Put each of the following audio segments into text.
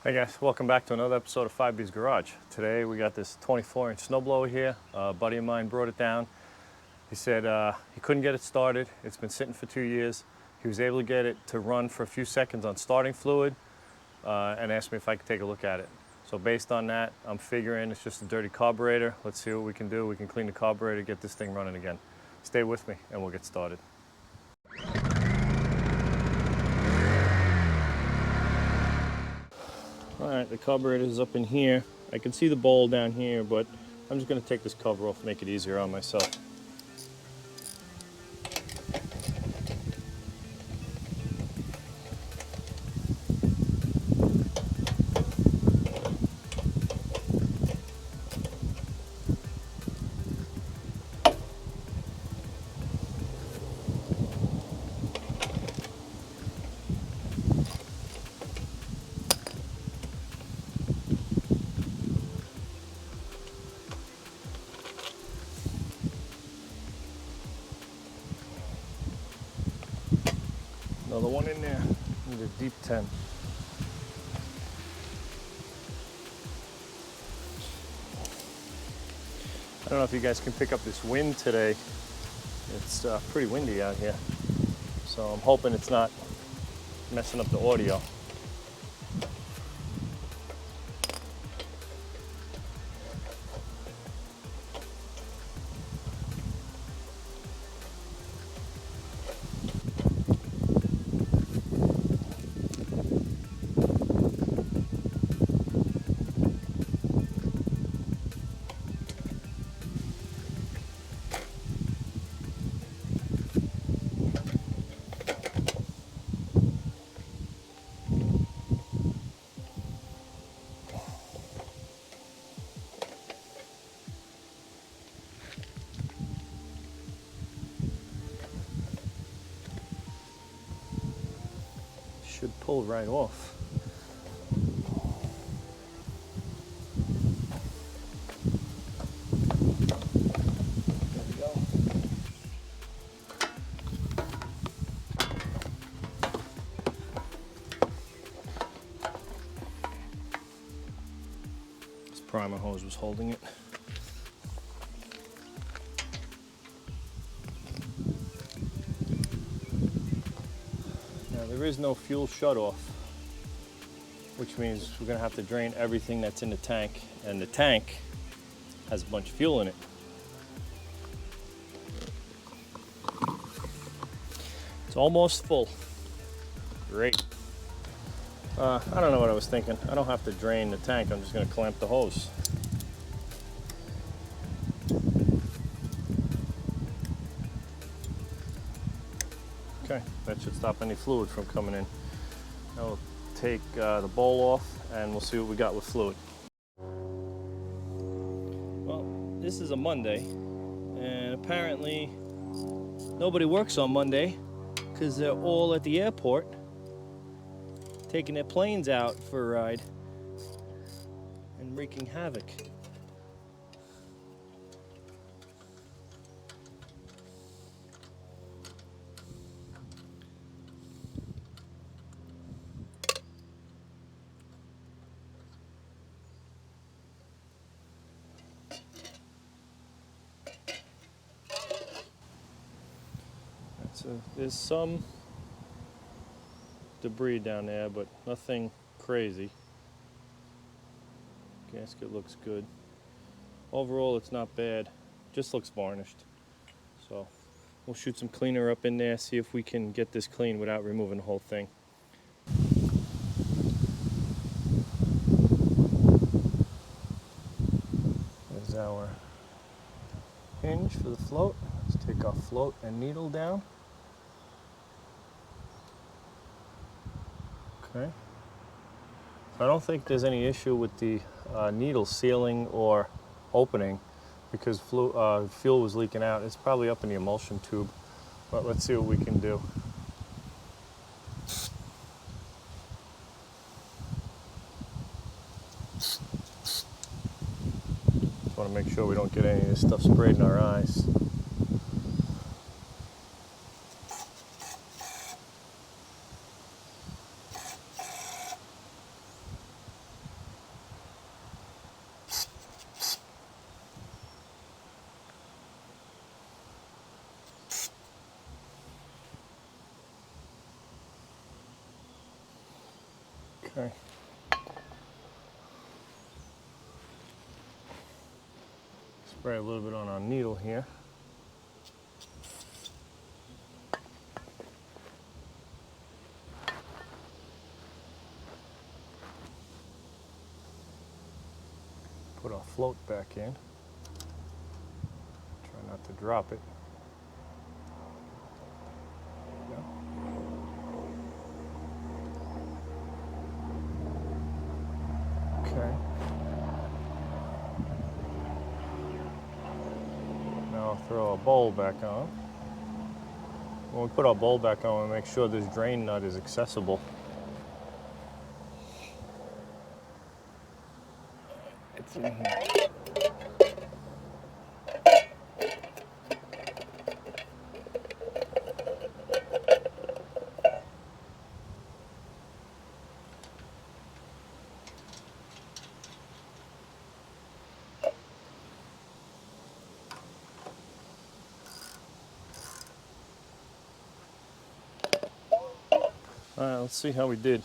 Hey guys, welcome back to another episode of 5B's Garage. Today we got this 24-inch snowblower here. A buddy of mine brought it down. He said he couldn't get it started. It's been sitting for 2 years. He was able to get it to run for a few seconds on starting fluid and asked me if I could take a look at it. So based on that, I'm figuring it's just a dirty carburetor. Let's see what we can do. We can clean the carburetor, get this thing running again. Stay with me and we'll get started. All right, the carburetor is up in here. I can see the bowl down here, but I'm just going to take this cover off, make it easier on myself. Another one in there. Need a deep 10. I don't know if you guys can pick up this wind today. It's pretty windy out here. So I'm hoping it's not messing up the audio. Should pull right off. There we go. This primer hose was holding it. There is no fuel shutoff, which means we're going to have to drain everything that's in the tank, and the tank has a bunch of fuel in it. It's almost full. Great. I don't know what I was thinking. I don't have to drain the tank. I'm just going to clamp the hose. Okay, that should stop any fluid from coming in. Now we'll take the bowl off and we'll see what we got with fluid. Well, this is a Monday, and apparently nobody works on Monday because they're all at the airport taking their planes out for a ride and wreaking havoc. So there's some debris down there, but nothing crazy. Gasket looks good. Overall, it's not bad. Just looks varnished. So we'll shoot some cleaner up in there, see if we can get this clean without removing the whole thing. There's our hinge for the float. Let's take our float and needle down. Okay. I don't think there's any issue with the needle sealing or opening because fuel was leaking out. It's probably up in the emulsion tube, but let's see what we can do. Just want to make sure we don't get any of this stuff sprayed in our eyes. Okay. Spray a little bit on our needle here. Put our float back in. Try not to drop it. Yeah. Okay. Now I'll throw our bowl back on. When we put our bowl back on, we make sure this drain nut is accessible. It's in here. All right, let's see how we did.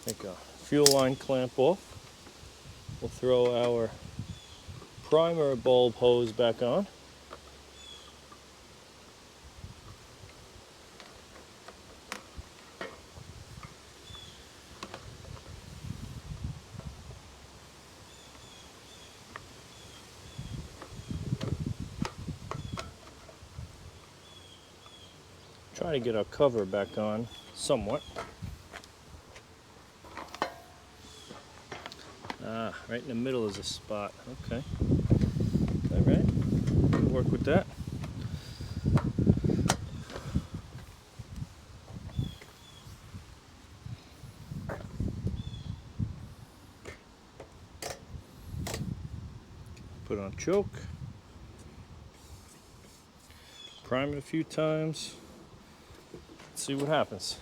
Take a fuel line clamp off. We'll throw our primer bulb hose back on. Try to get our cover back on somewhat. Ah, right in the middle is a spot. Okay. All right. We'll work with that. Put on choke. Prime it a few times. Let's see what happens.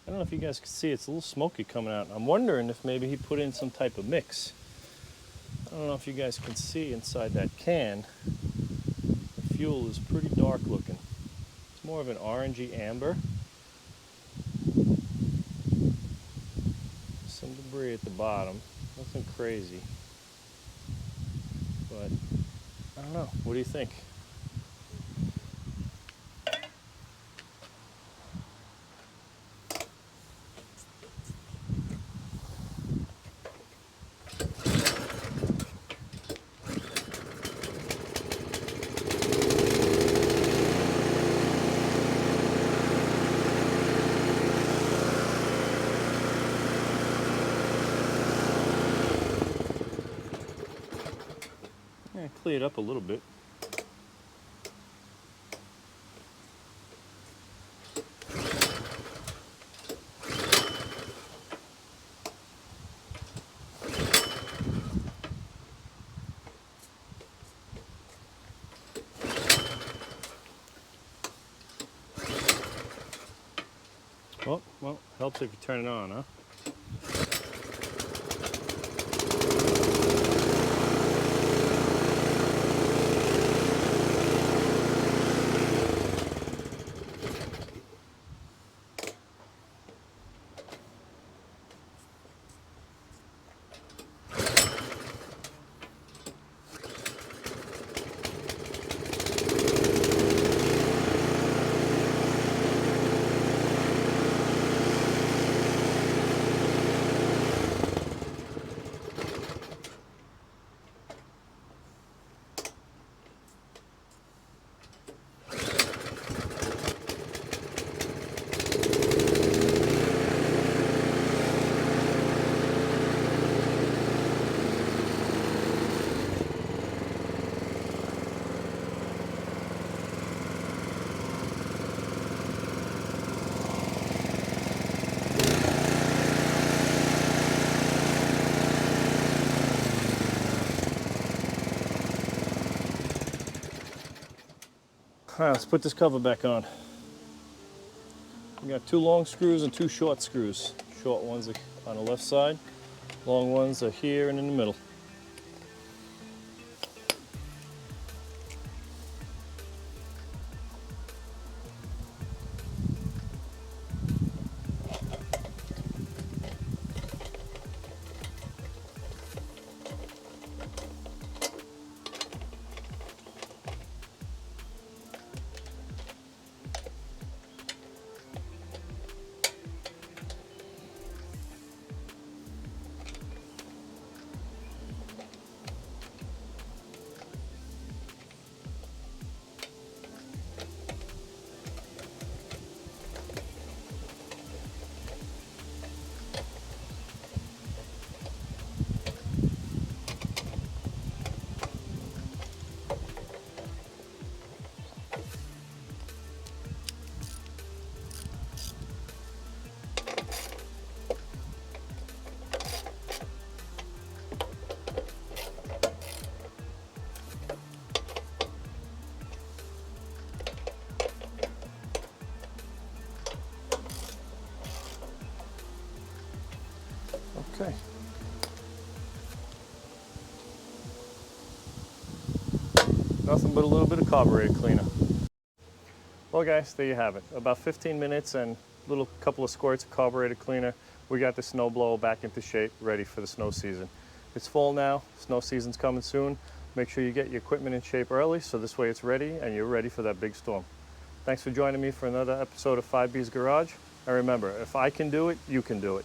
I don't know if you guys can see, it's a little smoky coming out. I'm wondering if maybe he put in some type of mix. I don't know if you guys can see inside that can. The fuel is pretty dark looking. It's more of an orangey amber. Some debris at the bottom, nothing crazy. But I don't know, what do you think? Yeah, clean it up a little bit. Well, helps if you turn it on, huh? All right, let's put this cover back on. We got 2 long screws and 2 short screws. Short ones are on the left side, long ones are here and in the middle. Okay. Nothing but a little bit of carburetor cleaner. Well guys, there you have it. About 15 minutes and a little couple of squirts of carburetor cleaner. We got the snowblower back into shape, ready for the snow season. It's fall now, snow season's coming soon. Make sure you get your equipment in shape early so this way it's ready and you're ready for that big storm. Thanks for joining me for another episode of 5B's Garage. And remember, if I can do it, you can do it.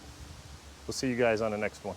We'll see you guys on the next one.